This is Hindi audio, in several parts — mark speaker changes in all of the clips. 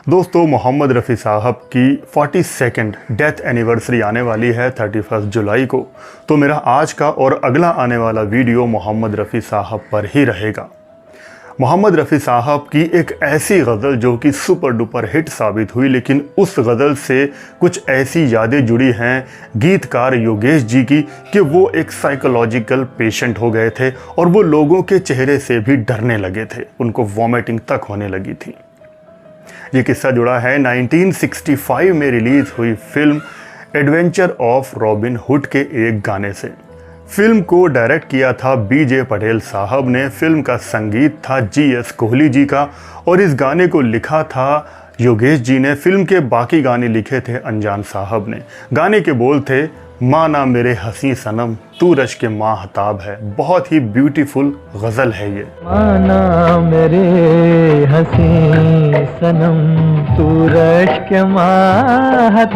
Speaker 1: दोस्तों, मोहम्मद रफ़ी साहब की 42nd डेथ एनिवर्सरी आने वाली है 31 जुलाई को। तो मेरा आज का और अगला आने वाला वीडियो मोहम्मद रफ़ी साहब पर ही रहेगा। मोहम्मद रफ़ी साहब की एक ऐसी गज़ल जो कि सुपर डुपर हिट साबित हुई, लेकिन उस गज़ल से कुछ ऐसी यादें जुड़ी हैं गीतकार योगेश जी की कि वो एक साइकोलॉजिकल पेशेंट हो गए थे और वो लोगों के चेहरे से भी डरने लगे थे, उनको वॉमिटिंग तक होने लगी थी। ये किस्सा जुड़ा है 1965 में रिलीज़ हुई film adventure of robin hood के एक गाने से। फिल्म को डायरेक्ट किया था बीजे पटेल साहब ने। फिल्म का संगीत था जीएस कोहली जी का और इस गाने को लिखा था योगेश जी ने। फिल्म के बाकी गाने लिखे थे अनजान साहब ने। गाने के बोल थे, माना मेरे हसी सनम तू रश के माहताब है। बहुत ही ब्यूटीफुल गज़ल है ये।
Speaker 2: माना मेरे हसी सनम तू रश के माहताब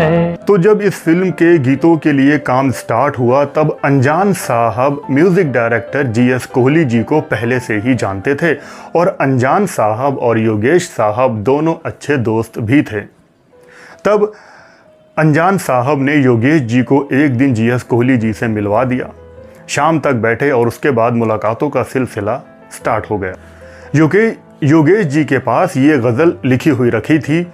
Speaker 2: है।
Speaker 1: तो जब इस फिल्म के गीतों के लिए काम स्टार्ट हुआ तब अनजान साहब music director GS Kohli ji को पहले से ही जानते थे और अनजान साहब और योगेश साहब दोनों अच्छे दोस्त भी थे। तब अनजान साहब ने योगेश जी को एक दिन जीएस कोहली जी से मिलवा दिया। शाम तक बैठे और उसके बाद मुलाकातों का सिलसिला स्टार्ट हो गया। योगेश जी के पास ये गज़ल लिखी हुई रखी थी,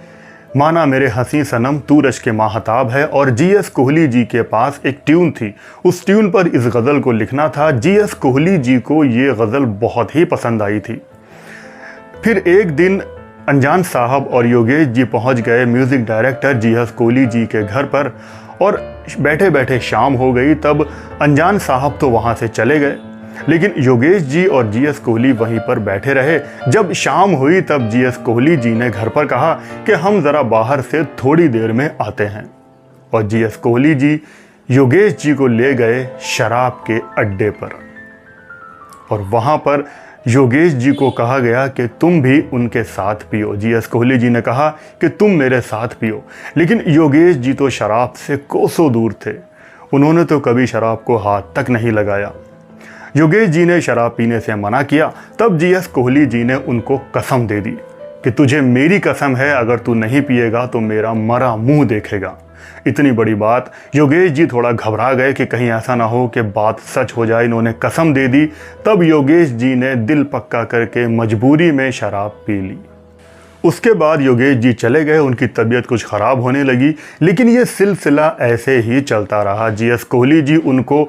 Speaker 1: माना मेरे हसी सनम तू रश के माहताब है, और जीएस कोहली जी के पास एक ट्यून थी। उस ट्यून पर इस गज़ल को लिखना था। जीएस कोहली जी को ये गज़ल बहुत ही पसंद आई थी। फिर एक दिन अनजान साहब और योगेश जी पहुंच गए music director GS Kohli ji के घर पर और बैठे बैठे शाम हो गई। तब अनजान साहब तो वहां से चले गए, लेकिन योगेश जी और जीएस कोहली वहीं पर बैठे रहे। जब शाम हुई तब जीएस कोहली जी ने घर पर कहा कि हम ज़रा बाहर से थोड़ी देर में आते हैं, और जीएस कोहली जी योगेश जी को ले गए शराब के अड्डे पर। और वहाँ पर योगेश जी को कहा गया कि तुम भी उनके साथ पियो। जीएस कोहली जी ने कहा कि तुम मेरे साथ पियो, लेकिन योगेश जी तो शराब से कोसों दूर थे। उन्होंने तो कभी शराब को हाथ तक नहीं लगाया। योगेश जी ने शराब पीने से मना किया। तब जीएस कोहली जी ने उनको कसम दे दी कि तुझे मेरी कसम है, अगर तू नहीं पिएगा तो मेरा मरा मुंह देखेगा। इतनी बड़ी बात, योगेश जी थोड़ा घबरा गए कि कहीं ऐसा ना हो कि बात सच हो जाए। इन्होंने कसम दे दी। तब योगेश जी ने दिल पक्का करके मजबूरी में शराब पी ली। उसके बाद योगेश जी चले गए। उनकी तबीयत कुछ ख़राब होने लगी, लेकिन ये सिलसिला ऐसे ही चलता रहा। जीएस कोहली जी उनको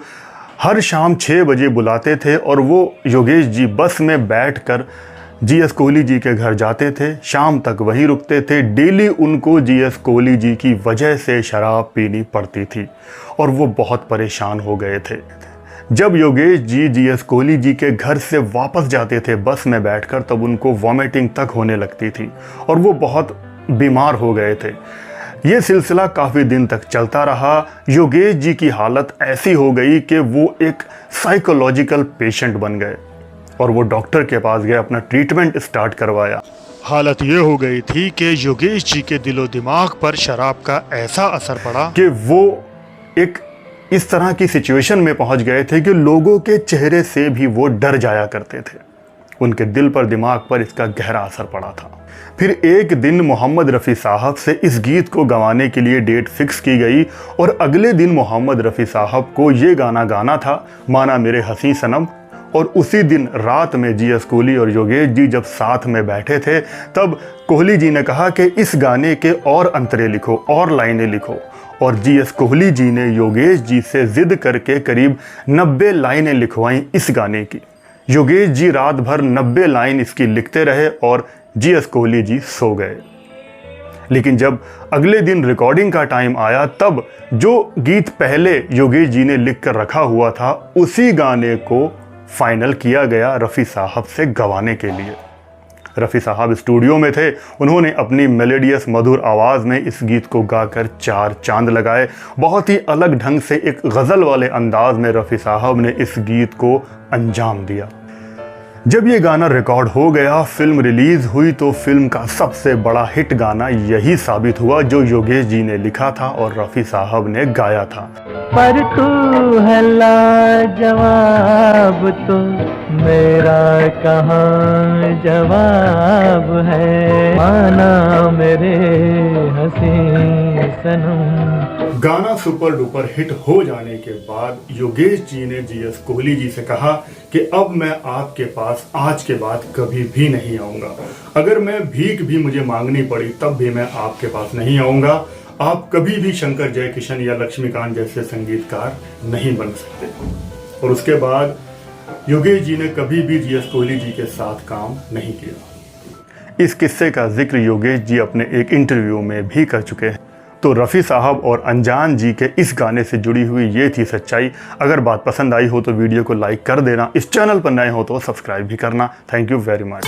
Speaker 1: हर शाम 6 बजे बुलाते थे और वो योगेश जी बस में बैठकर जीएस कोहली जी के घर जाते थे। शाम तक वहीं रुकते थे। डेली उनको जीएस कोहली जी की वजह से शराब पीनी पड़ती थी और वो बहुत परेशान हो गए थे। जब योगेश जी जीएस कोहली जी के घर से वापस जाते थे बस में बैठकर, तब उनको वॉमिटिंग तक होने लगती थी और वो बहुत बीमार हो गए थे। ये सिलसिला काफ़ी दिन तक चलता रहा। योगेश जी की हालत ऐसी हो गई कि वो एक साइकोलॉजिकल पेशेंट बन गए और वो डॉक्टर के पास गए, अपना ट्रीटमेंट स्टार्ट करवाया। हालत ये हो गई थी कि योगेश जी के दिलो दिमाग पर शराब का ऐसा असर पड़ा कि वो एक इस तरह की सिचुएशन में पहुंच गए थे कि लोगों के चेहरे से भी वो डर जाया करते थे। उनके दिल पर, दिमाग पर इसका गहरा असर पड़ा था। फिर एक दिन मोहम्मद रफ़ी साहब से इस गीत को गवाने के लिए डेट फिक्स की गई और अगले दिन मोहम्मद रफ़ी साहब को ये गाना गाना था, माना मेरे हसी सनम। और उसी दिन रात में जीएस कोहली और योगेश जी जब साथ में बैठे थे, तब कोहली जी ने कहा कि इस गाने के और अंतरे लिखो, और लाइनें लिखो। और जीएस कोहली जी ने योगेश जी से ज़िद करके करीब 90 लाइनें लिखवाईं इस गाने की। योगेश जी रात भर 90 लाइन इसकी लिखते रहे और जीएस कोहली जी सो गए। लेकिन जब अगले दिन रिकॉर्डिंग का टाइम आया, तब जो गीत पहले योगेश जी ने लिख कर रखा हुआ था, उसी गाने को फाइनल किया गया रफ़ी साहब से गवाने के लिए। रफ़ी साहब स्टूडियो में थे। उन्होंने अपनी मेलोडियस मधुर आवाज़ में इस गीत को गाकर 4 चांद लगाए। बहुत ही अलग ढंग से एक गज़ल वाले अंदाज में रफ़ी साहब ने इस गीत को अंजाम दिया। जब ये गाना रिकॉर्ड हो गया, फिल्म रिलीज़ हुई, तो फिल्म का सबसे बड़ा हिट गाना यही साबित हुआ जो योगेश जी ने लिखा था और रफ़ी साहब ने गाया था।
Speaker 2: पर तू है लाजवाब तो मेरा कहाँ जवाब है। सनम।
Speaker 1: गाना सुपर डुपर हिट हो जाने के बाद योगेश जी ने जीएस कोहली जी से कहा कि अब मैं आपके पास आज के बाद कभी भी नहीं आऊँगा। अगर मैं भीख भी मुझे मांगनी पड़ी तब भी मैं आपके पास नहीं आऊँगा। आप कभी भी शंकर जयकिशन या लक्ष्मीकांत जैसे संगीतकार नहीं बन सकते। और उसके बाद योगेश जी ने कभी भी जीएस कोहली जी के साथ काम नहीं किया। इस किस्से का जिक्र योगेश जी अपने एक इंटरव्यू में भी कर चुके हैं। तो रफ़ी साहब और अनजान जी के इस गाने से जुड़ी हुई ये थी सच्चाई। अगर बात पसंद आई हो तो वीडियो को लाइक कर देना, इस चैनल पर नए हो तो सब्सक्राइब भी करना। Thank you very much.